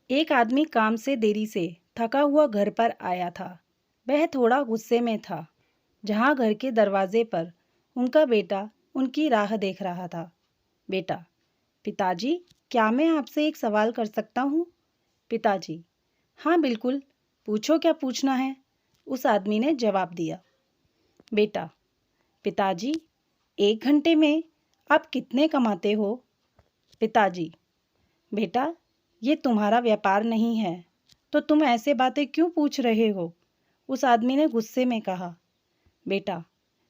एक आदमी काम से देरी से थका हुआ घर पर आया था। वह थोड़ा गुस्से में था। जहाँ घर के दरवाजे पर उनका बेटा उनकी राह देख रहा था। बेटा, पिताजी, क्या मैं आपसे एक सवाल कर सकता हूँ? पिताजी, हाँ बिल्कुल, पूछो क्या पूछना है? उस आदमी ने जवाब दिया। बेटा, पिताजी, 1 घंटे में आप कितने कमाते हो? पिताजी, बेटा, ये तुम्हारा व्यापार नहीं है, तो तुम ऐसे बातें क्यों पूछ रहे हो? उस आदमी ने गुस्से में कहा। बेटा,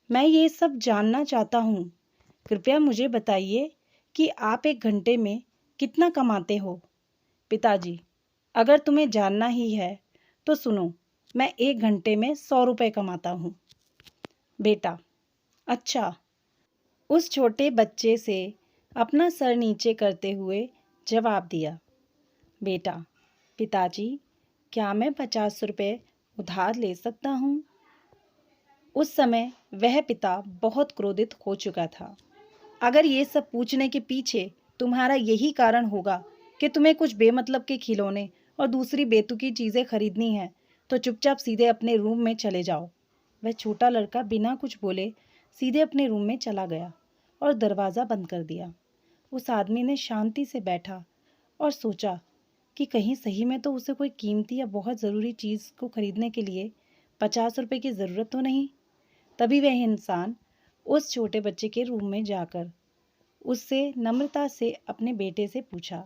मैं ये सब जानना चाहता हूँ। कृपया मुझे बताइए कि आप 1 घंटे में कितना कमाते हो? पिताजी, अगर तुम्हें जानना ही है तो सुनो, मैं 1 घंटे में 100 रुपये कमाता हूँ। बेटा, अच्छा। उस छोटे बच्चे से अपना सर नीचे करते हुए जवाब दिया। बेटा, पिताजी, क्या मैं 50 रुपये उधार ले सकता हूँ? उस समय वह पिता बहुत क्रोधित हो चुका था। अगर ये सब पूछने के पीछे तुम्हारा यही कारण होगा कि तुम्हें कुछ बेमतलब के खिलौने और दूसरी बेतुकी चीज़ें खरीदनी हैं, तो चुपचाप सीधे अपने रूम में चले जाओ। वह छोटा लड़का बिना कुछ बोले सीधे अपने रूम में चला गया और दरवाज़ा बंद कर दिया। उस आदमी ने शांति से बैठा और सोचा कि कहीं सही में तो उसे कोई कीमती या बहुत ज़रूरी चीज़ को खरीदने के लिए 50 रुपये की ज़रूरत तो नहीं। तभी वह इंसान उस छोटे बच्चे के रूम में जाकर उससे नम्रता से अपने बेटे से पूछा,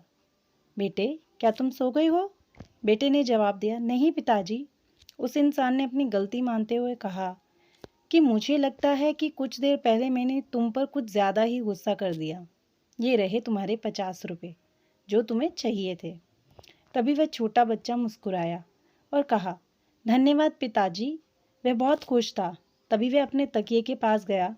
बेटे, क्या तुम सो गए हो? बेटे ने जवाब दिया, नहीं पिताजी। उस इंसान ने अपनी गलती मानते हुए कहा कि मुझे लगता है कि कुछ देर पहले मैंने तुम पर कुछ ज़्यादा ही गुस्सा कर दिया। ये रहे तुम्हारे 50 रुपये जो तुम्हें चाहिए थे। तभी वह छोटा बच्चा मुस्कुराया और कहा, धन्यवाद पिताजी। वह बहुत खुश था। तभी वह अपने तकिए के पास गया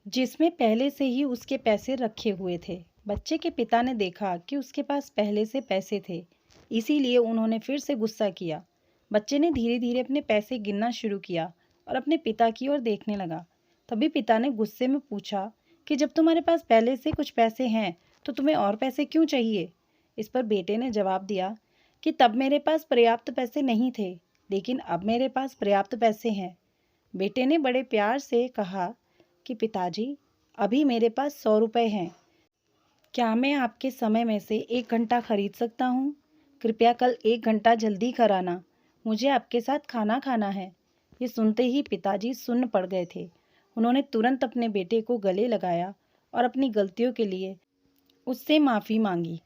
जिसमें पहले से ही उसके पैसे रखे हुए थे। बच्चे के पिता ने देखा कि उसके पास पहले से पैसे थे, इसीलिए उन्होंने फिर से गुस्सा किया। बच्चे ने धीरे धीरे अपने पैसे गिनना शुरू किया और अपने पिता की ओर देखने लगा। तभी पिता ने गुस्से में पूछा कि जब तुम्हारे पास पहले से कुछ पैसे हैं तो तुम्हें और पैसे क्यों चाहिए? इस पर बेटे ने जवाब दिया कि तब मेरे पास पर्याप्त पैसे नहीं थे, लेकिन अब मेरे पास पर्याप्त पैसे हैं। बेटे ने बड़े प्यार से कहा कि पिताजी, अभी मेरे पास 100 रुपये हैं। क्या मैं आपके समय में से 1 घंटा खरीद सकता हूँ? कृपया कल 1 घंटा जल्दी कराना, मुझे आपके साथ खाना खाना है। ये सुनते ही पिताजी सुन्न पड़ गए थे। उन्होंने तुरंत अपने बेटे को गले लगाया और अपनी गलतियों के लिए उससे माफ़ी मांगी।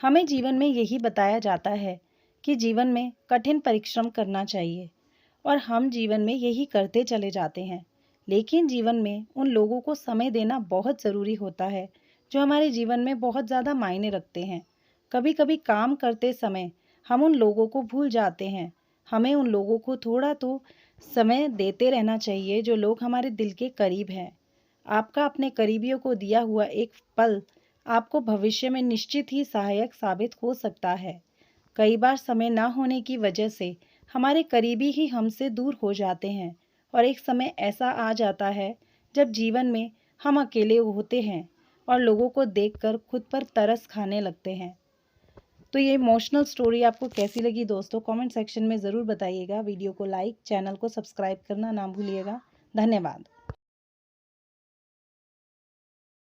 हमें जीवन में यही बताया जाता है कि जीवन में कठिन परिश्रम करना चाहिए और हम जीवन में यही करते चले जाते हैं। लेकिन जीवन में उन लोगों को समय देना बहुत ज़रूरी होता है जो हमारे जीवन में बहुत ज़्यादा मायने रखते हैं। कभी कभी काम करते समय हम उन लोगों को भूल जाते हैं। हमें उन लोगों को थोड़ा तो समय देते रहना चाहिए जो लोग हमारे दिल के करीब हैं। आपका अपने करीबियों को दिया हुआ एक पल आपको भविष्य में निश्चित ही सहायक साबित हो सकता है। कई बार समय ना होने की वजह से हमारे करीबी ही हमसे दूर हो जाते हैं और एक समय ऐसा आ जाता है जब जीवन में हम अकेले होते हैं और लोगों को देखकर खुद पर तरस खाने लगते हैं। तो ये इमोशनल स्टोरी आपको कैसी लगी दोस्तों, कमेंट सेक्शन में ज़रूर बताइएगा। वीडियो को लाइक, चैनल को सब्सक्राइब करना ना भूलिएगा। धन्यवाद।